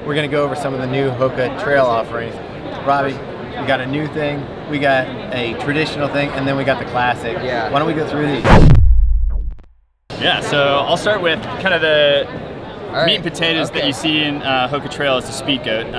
we're gonna go over some of the new Hoka trail offerings. Robbie, we got a new thing, we got a traditional thing, and then we got the classic. Yeah. Why don't we go through these? Yeah, so I'll start with kind of the meat and potatoes that you see in Hoka Trail is the Speedgoat.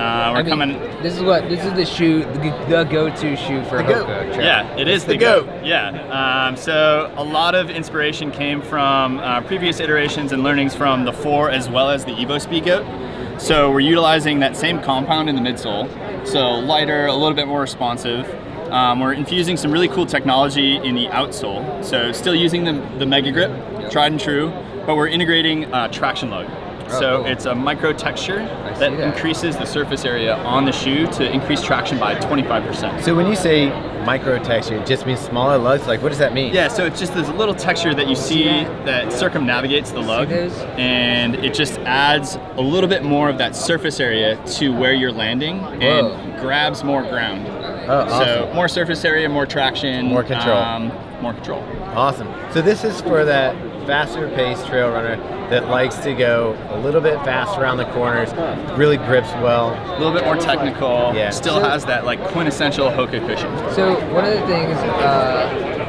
This is the shoe, the go-to shoe for Hoka Trail. Yeah, it is the goat. Yeah. So a lot of inspiration came from previous iterations and learnings from the 4 as well as the Evo Speedgoat. So we're utilizing that same compound in the midsole. So lighter, a little bit more responsive. We're infusing some really cool technology in the outsole. So still using the Mega Grip, tried and true, but we're integrating traction lug. So it's a micro texture that increases the surface area on the shoe to increase traction by 25%. So when you say micro texture, it just means smaller lugs? Like, what does that mean? Yeah, so it's just this little texture that you see that circumnavigates the lug, and it just adds a little bit more of that surface area to where you're landing and grabs more ground. Oh, awesome. So more surface area, more traction. More control. More control. Awesome. So this is for that faster paced trail runner that likes to go a little bit faster around the corners, really grips well. A little bit more technical, still has that like quintessential Hoka cushion. So one of the things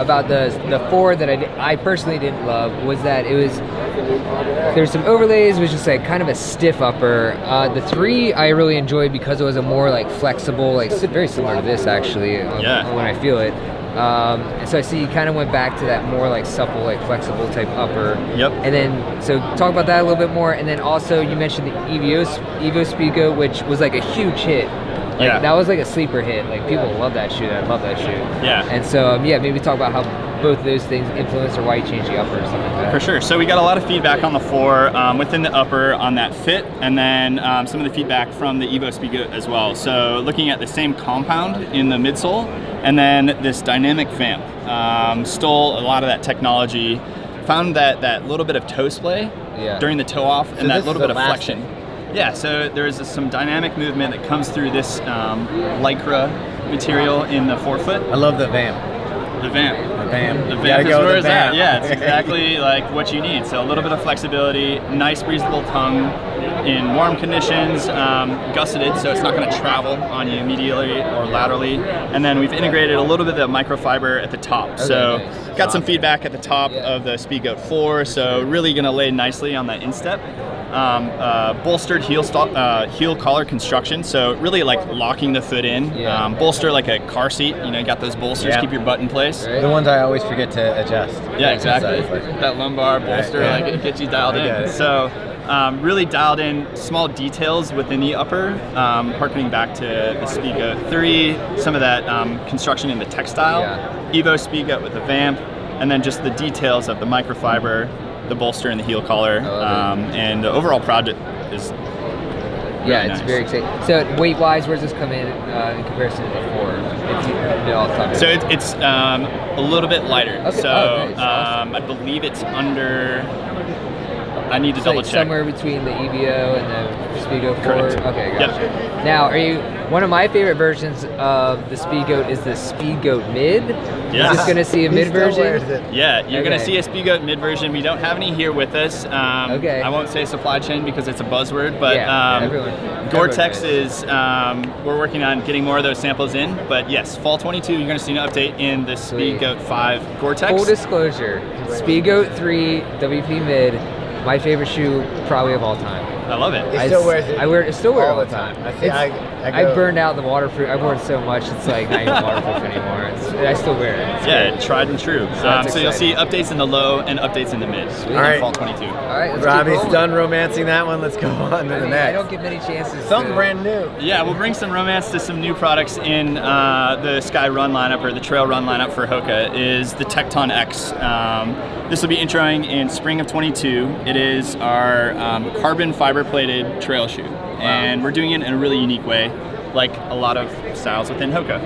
about the 4 that I personally didn't love was that there's some overlays, which is like kind of a stiff upper. The 3 I really enjoyed because it was a more like flexible, like very similar to this actually when I feel it. And so I see you kind of went back to that more like supple, like flexible type upper. Yep. And then, so talk about that a little bit more. And then also you mentioned the Evo Speedgoat, which was like a huge hit. Like, that was like a sleeper hit. Like people love that shoe. I love that shoe. Yeah. And so maybe talk about how both those things influence or why you change the upper or something like that. For sure. So we got a lot of feedback on the 4 within the upper on that fit, and then some of the feedback from the Evo Speedgoat as well. So looking at the same compound in the midsole, and then this dynamic vamp. Stole a lot of that technology. Found that little bit of toe splay during the toe off, and that little bit of flexion. Yeah, so there's some dynamic movement that comes through this lycra material in the forefoot. I love the vamp. The vamp. The vamp. The vamp is where it's at. Yeah, it's exactly like what you need. So a little bit of flexibility, nice breathable tongue in warm conditions, gusseted, so it's not going to travel on you immediately or laterally. And then we've integrated a little bit of microfiber at the top. So got some feedback at the top of the Speedgoat 4, so really going to lay nicely on that instep. Bolstered heel collar construction, so really like locking the foot in. Bolster like a car seat, you got those bolsters, keep your butt in place. The ones I always forget to adjust. Yeah, exactly. That lumbar bolster, like it gets you dialed in. So really dialed in small details within the upper, harkening back to the Speedgoat 3, some of that construction in the textile, Evo Speedgoat with the vamp, and then just the details of the microfiber, the bolster and the heel collar, and the overall project is really nice. Very exciting. So weight-wise, where does this come in comparison to before? So it's a little bit lighter. Okay. So awesome. I believe it's under. I need to double check. Somewhere between the EVO and the Speedgoat 4. Correct. Okay, gotcha. Yep. Now, one of my favorite versions of the Speedgoat is the Speedgoat Mid. Yes. Is this going to see a mid version? Yeah, you're going to see a Speedgoat mid version. We don't have any here with us. I won't say supply chain because it's a buzzword, but Gore-Tex is, we're working on getting more of those samples in. But yes, fall 22, you're going to see an update in the Speedgoat 5 Gore-Tex. Full disclosure, Speedgoat 3 WP Mid, my favorite shoe probably of all time. I love it. He still wears it. I still wear it all the time. I burned out the waterproof. I've worn it so much, it's like not even waterproof anymore. I still wear it. It's tried and true. So you'll see updates in the low and updates in the mid. All right. Fall 22. All right, let's Robbie's done romancing that one. Let's go on to the next. I don't get many chances. Something brand new. Yeah, we'll bring some romance to some new products in the Sky Run lineup, or the Trail Run lineup for Hoka, is the Tecton X. This will be introing in spring of 22. It is our carbon fiber plated trail shoe. And we're doing it in a really unique way, like a lot of styles within Hoka.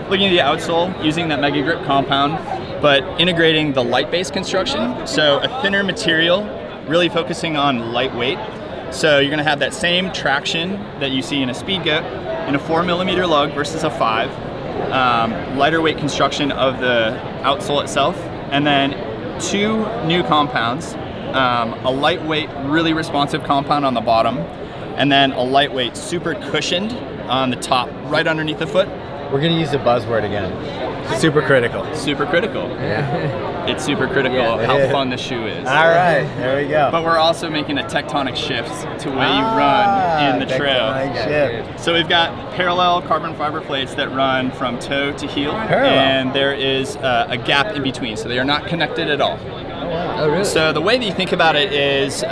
Looking at the outsole, using that Mega Grip compound, but integrating the light base construction. So a thinner material, really focusing on lightweight. So you're gonna have that same traction that you see in a Speedgoat in a 4mm lug versus a 5. Lighter weight construction of the outsole itself, and then 2 new compounds, a lightweight, really responsive compound on the bottom, and then a lightweight, super cushioned on the top, right underneath the foot. We're going to use the buzzword again. Super critical. Super critical. Yeah. It's super critical how fun the shoe is. All right, there we go. But we're also making a tectonic shift to the way you run in the trail. Shift. So we've got parallel carbon fiber plates that run from toe to heel, Parallel. and there is a gap in between, so they are not connected at all. Oh, really? So the way that you think about it is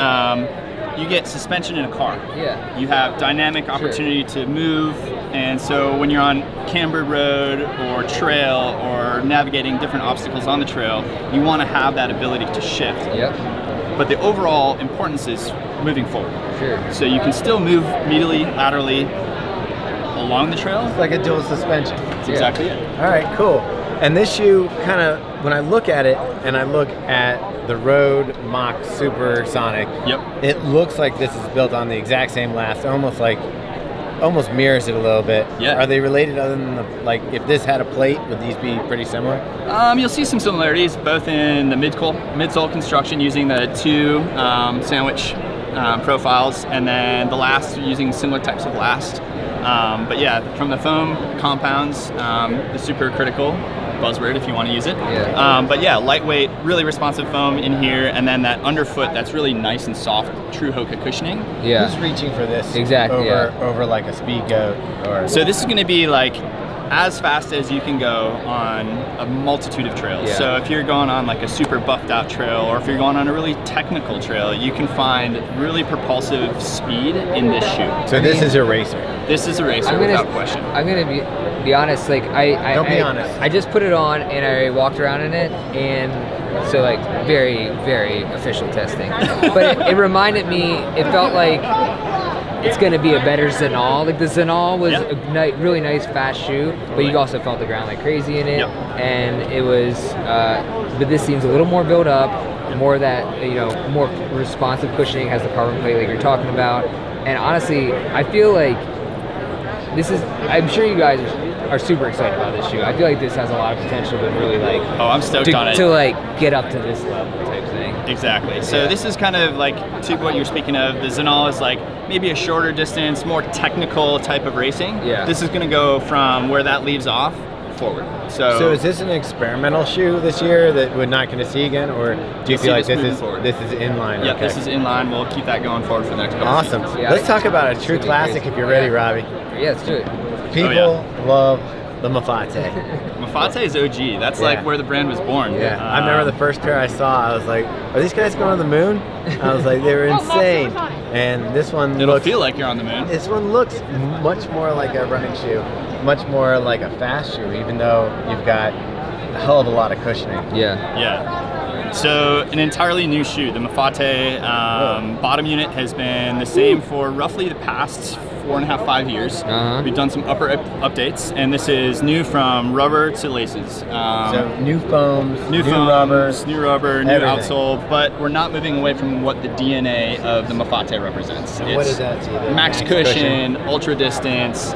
you get suspension in a car. Yeah. You have dynamic opportunity to move, and so when you're on cambered road or trail or navigating different obstacles on the trail, you want to have that ability to shift. Yep. But the overall importance is moving forward. Sure. So you can still move medially, laterally along the trail. It's like a dual suspension. That's exactly it. All right, cool. And this shoe kind of, when I look at it and I look at the Road Mach Supersonic, Yep. it looks like this is built on the exact same last, almost mirrors it a little bit. Yeah. Are they related other than if this had a plate, would these be pretty similar? You'll see some similarities both in the midsole construction using the two sandwich profiles, and then the last using similar types of last. But yeah, from the foam compounds, the super critical buzzword if you want to use it. Yeah. But yeah, lightweight, really responsive foam in here, and then that underfoot that's really nice and soft, true Hoka cushioning. Yeah. Who's reaching for this Exactly, over like a Speedgoat or? So this is going to be like as fast as you can go on a multitude of trails. Yeah. So if you're going on like a super buffed out trail, or if you're going on a really technical trail, you can find really propulsive speed in this shoe. So this is a racer. This is a racer without question. I'm gonna be honest. Like Don't be honest. I just put it on and I walked around in it, and so like very, very official testing. But it reminded me. It felt like it's gonna be a better Zenal. Like the Zenal was a really nice fast shoe, but you also felt the ground like crazy in it. Yep. And it was. But this seems a little more built up. More of that, more responsive cushioning, has the carbon plate like you're talking about. And honestly, I feel like this is. I'm sure you guys are super excited about this shoe. I feel like this has a lot of potential to really like. Oh, I'm stoked on it. To like get up to this level type thing. Exactly. So this is kind of like to what you're speaking of. The Zenal is like maybe a shorter distance, more technical type of racing. Yeah. This is going to go from where that leaves off forward. So is this an experimental shoe this year that we're not going to see again, or do you feel like this is inline? Yeah, Okay. this is in line. We'll keep that going forward for the next couple Awesome. seasons. Yeah, Let's talk about a true classic if you're ready, Robbie. Yeah, let's do it. People love the Mafate. Mafate is OG. That's like where the brand was born. Yeah, I remember the first pair I saw, I was like, are these guys going to the moon? I was like, they were insane. And this one It'll feel like you're on the moon. This one looks much more like a running shoe, much more like a fast shoe, even though you've got a hell of a lot of cushioning. Yeah. Yeah. So an entirely new shoe. The Mafate bottom unit has been the same for roughly the past 4.5, 5 years. We've done some upper updates, and this is new from rubber to laces. So new foams, new rubbers, new rubber, new everything. outsole, but we're not moving away from what the DNA of the Mafate represents. What is that to you? Max cushion, ultra distance,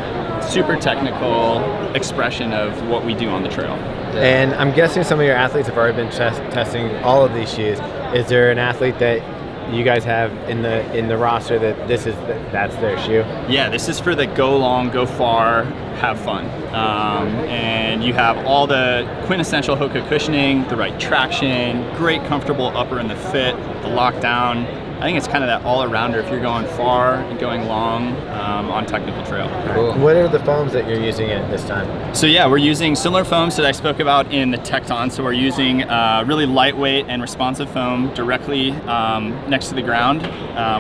super technical expression of what we do on the trail. And I'm guessing some of your athletes have already been testing all of these shoes. Is there an athlete that you guys have in the roster that that's their shoe? Yeah, this is for the go long, go far, have fun. And you have all the quintessential Hoka cushioning, the right traction, great comfortable upper in the fit, the lockdown. I think it's kind of that all-arounder if you're going far and going long on technical trail. Cool. What are the foams that you're using at this time? So yeah, we're using similar foams that I spoke about in the Tecton. So we're using really lightweight and responsive foam directly next to the ground.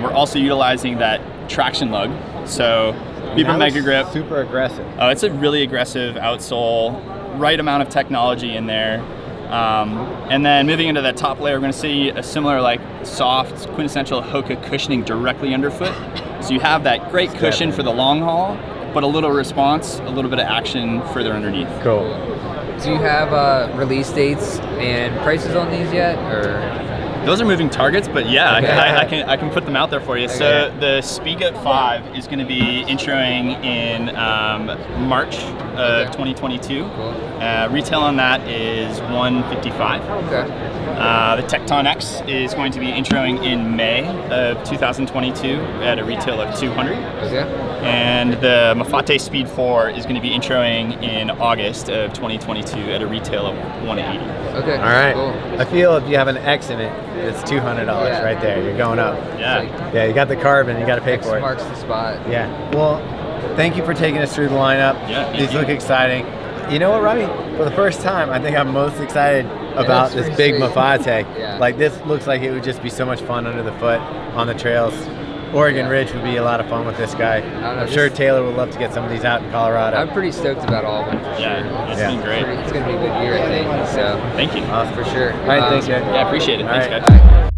We're also utilizing that traction lug. So Vibram Mega Grip. Super aggressive. Oh, it's a really aggressive outsole, right amount of technology in there. And then moving into that top layer, we're going to see a similar like soft, quintessential Hoka cushioning directly underfoot. So you have that great cushion for the long haul, but a little response, a little bit of action further underneath. Cool. Do you have release dates and prices on these yet, or? Those are moving targets, but yeah, Okay. I can put them out there for you. Okay. So the Speedgoat 5 is going to be introing in March of 2022. Cool. Retail on that is $155. Okay. The Tecton X is going to be introing in May of 2022 at a retail of $200. Okay. And the Mafate Speed 4 is going to be introing in August of 2022 at a retail of $180. Okay. All right. Cool. I feel if you have an X in it, it's $200 Yeah. right there. You're going up. Yeah. Yeah, you got the carbon. You got to pay X for it. marks the spot. Yeah. Well, thank you for taking us through the lineup. Yeah, thank These you. look exciting. You know what, Robbie? For the first time, I think I'm most excited about that's this pretty big sweet. Mafate. Yeah. Like, this looks like it would just be so much fun under the foot on the trails. Oregon Yeah. Ridge would be a lot of fun with this guy. know, I'm this- sure Taylor would love to get some of these out in Colorado. I'm pretty stoked about all of them for Yeah, sure. it's Yeah. been great. It's gonna be a good year, I think. So Thank you. Awesome. for sure. All right, thanks, Jack. Yeah, appreciate it. All Thanks, right. guys. All right.